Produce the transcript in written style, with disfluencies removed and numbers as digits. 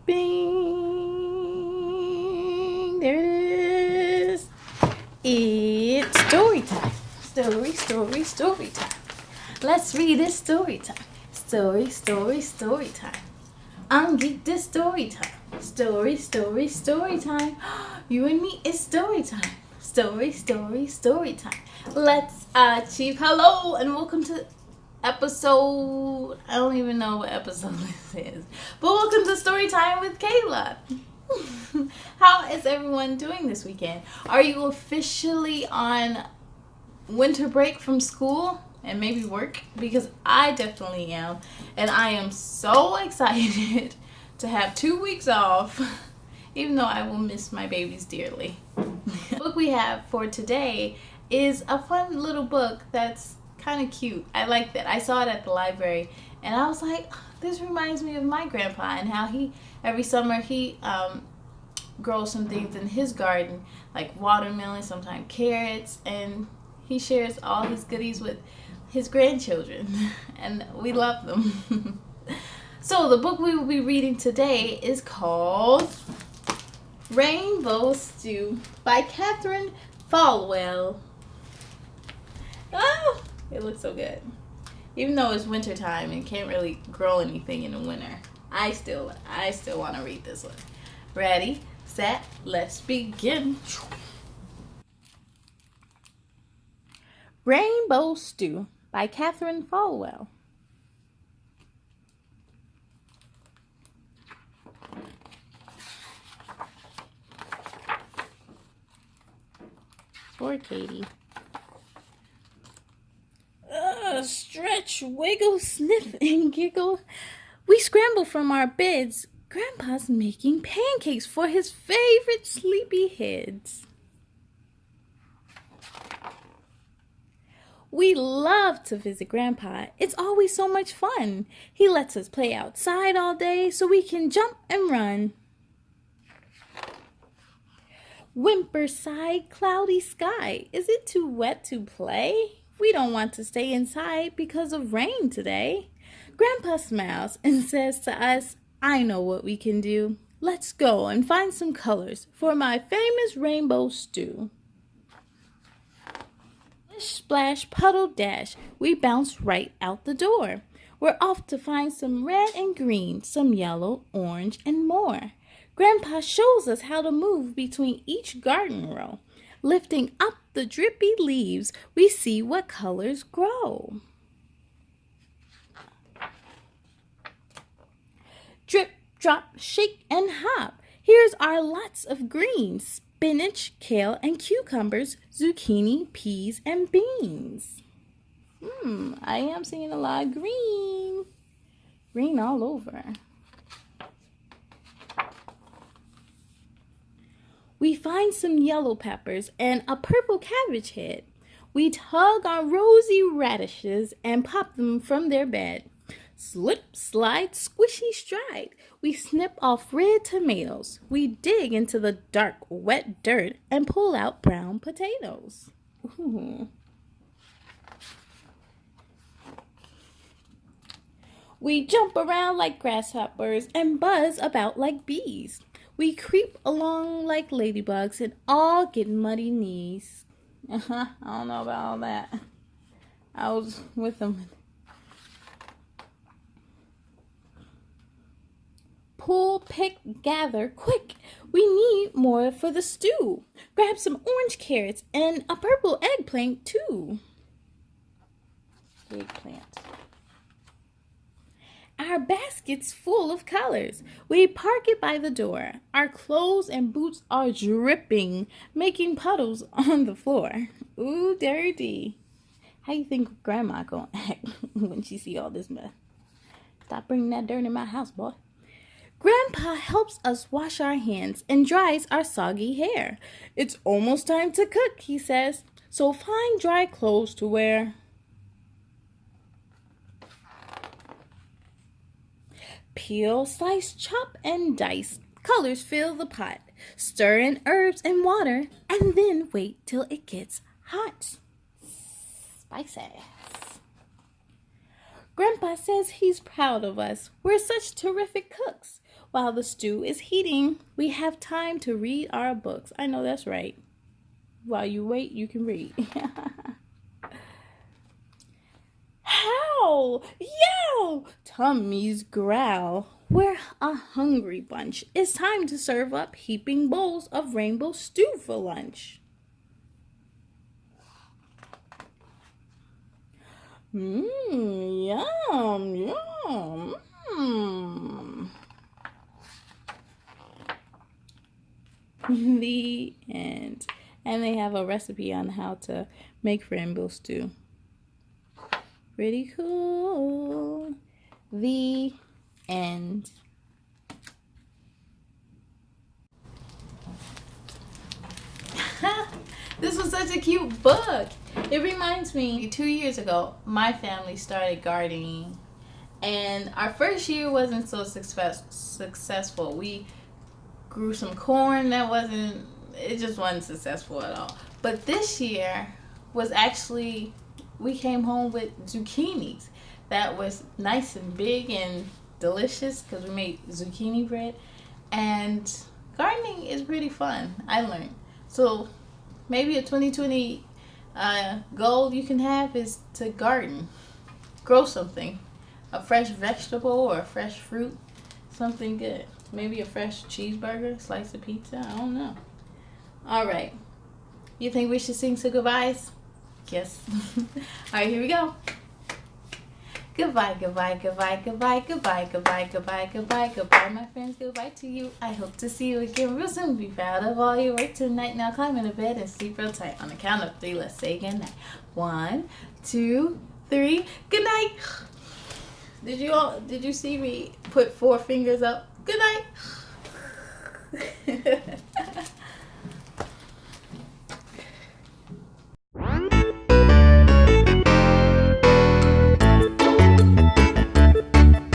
Bing! There it is. It's story time. Story time. Let's read it story time. Story time. I'm geeked this story time. Story time. You and me, it's story time. Story time. Let's achieve. Hello and welcome to episode. I don't even know what episode this is. But welcome to Story Time with Kayla. How is everyone doing this weekend? Are you officially on winter break from school and maybe work? Because I definitely am. And I am so excited to have 2 weeks off, even though I will miss my babies dearly. The book we have for today is a fun little book that's kind of cute. I like that. I saw it at the library and I was like, this reminds me of my grandpa and how he, every summer, he grows some things in his garden, like watermelon, sometimes carrots, and he shares all his goodies with his grandchildren, and we love them. So the book we will be reading today is called Rainbow Stew by Cathryn Falwell. Oh, it looks so good. Even though it's winter time and can't really grow anything in the winter, I still want to read this one. Ready, set, let's begin. Rainbow Stew by Cathryn Falwell. For Katie. Stretch, wiggle, sniff, and giggle. We scramble from our beds. Grandpa's making pancakes for his favorite sleepy heads. We love to visit Grandpa. It's always so much fun. He lets us play outside all day so we can jump and run. Whimper, sigh, cloudy sky. Is it too wet to play? We don't want to stay inside because of rain today. Grandpa smiles and says to us, I know what we can do. Let's go and find some colors for my famous rainbow stew. Splish, splash, puddle, dash. We bounce right out the door. We're off to find some red and green, some yellow, orange, and more. Grandpa shows us how to move between each garden row. Lifting up the drippy leaves, we see what colors grow. Drip, drop, shake, and hop. Here's our lots of greens: spinach, kale, and cucumbers, zucchini, peas, and beans. I am seeing a lot of green. Green all over. We find some yellow peppers and a purple cabbage head. We tug on rosy radishes and pop them from their bed. Slip, slide, squishy stride. We snip off red tomatoes. We dig into the dark, wet dirt and pull out brown potatoes. Ooh. We jump around like grasshoppers and buzz about like bees. We creep along like ladybugs and all get muddy knees. I don't know about all that. I was with them. Pull, pick, gather, quick. We need more for the stew. Grab some orange carrots and a purple eggplant too. Eggplant. Our basket's full of colors. We park it by the door. Our clothes and boots are dripping, making puddles on the floor. Ooh, dirty. How you think Grandma gonna act when she see all this mess? Stop bringing that dirt in my house, boy. Grandpa helps us wash our hands and dries our soggy hair. It's almost time to cook, he says, so find dry clothes to wear. Peel, slice, chop, and dice. Colors fill the pot. Stir in herbs and water, and then wait till it gets hot. Spicy. Grandpa says he's proud of us. We're such terrific cooks. While the stew is heating, we have time to read our books. I know that's right. While you wait, you can read. Howl! Yow! Tummies growl. We're a hungry bunch. It's time to serve up heaping bowls of rainbow stew for lunch. Yum, yum. The end. And they have a recipe on how to make rainbow stew. Pretty cool. The end. This was such a cute book. It reminds me, 2 years ago, my family started gardening. And our first year wasn't so successful. We grew some corn it just wasn't successful at all. But this year was actually, we came home with zucchinis. That was nice and big and delicious because we made zucchini bread. And gardening is pretty fun, I learned. So maybe a 2020 goal you can have is to garden. Grow something. A fresh vegetable or a fresh fruit. Something good. Maybe a fresh cheeseburger, slice of pizza. I don't know. All right. You think we should sing some goodbyes? Yes. All right, here we go. Goodbye, goodbye, goodbye, goodbye, goodbye, goodbye, goodbye, goodbye, goodbye, my friends. Goodbye to you. I hope to see you again real soon. Be proud of all your work tonight. Now climb into bed and sleep real tight. On the count of 3, let's say goodnight. 1, 2, 3. Good night. Did you see me put 4 fingers up? Good night.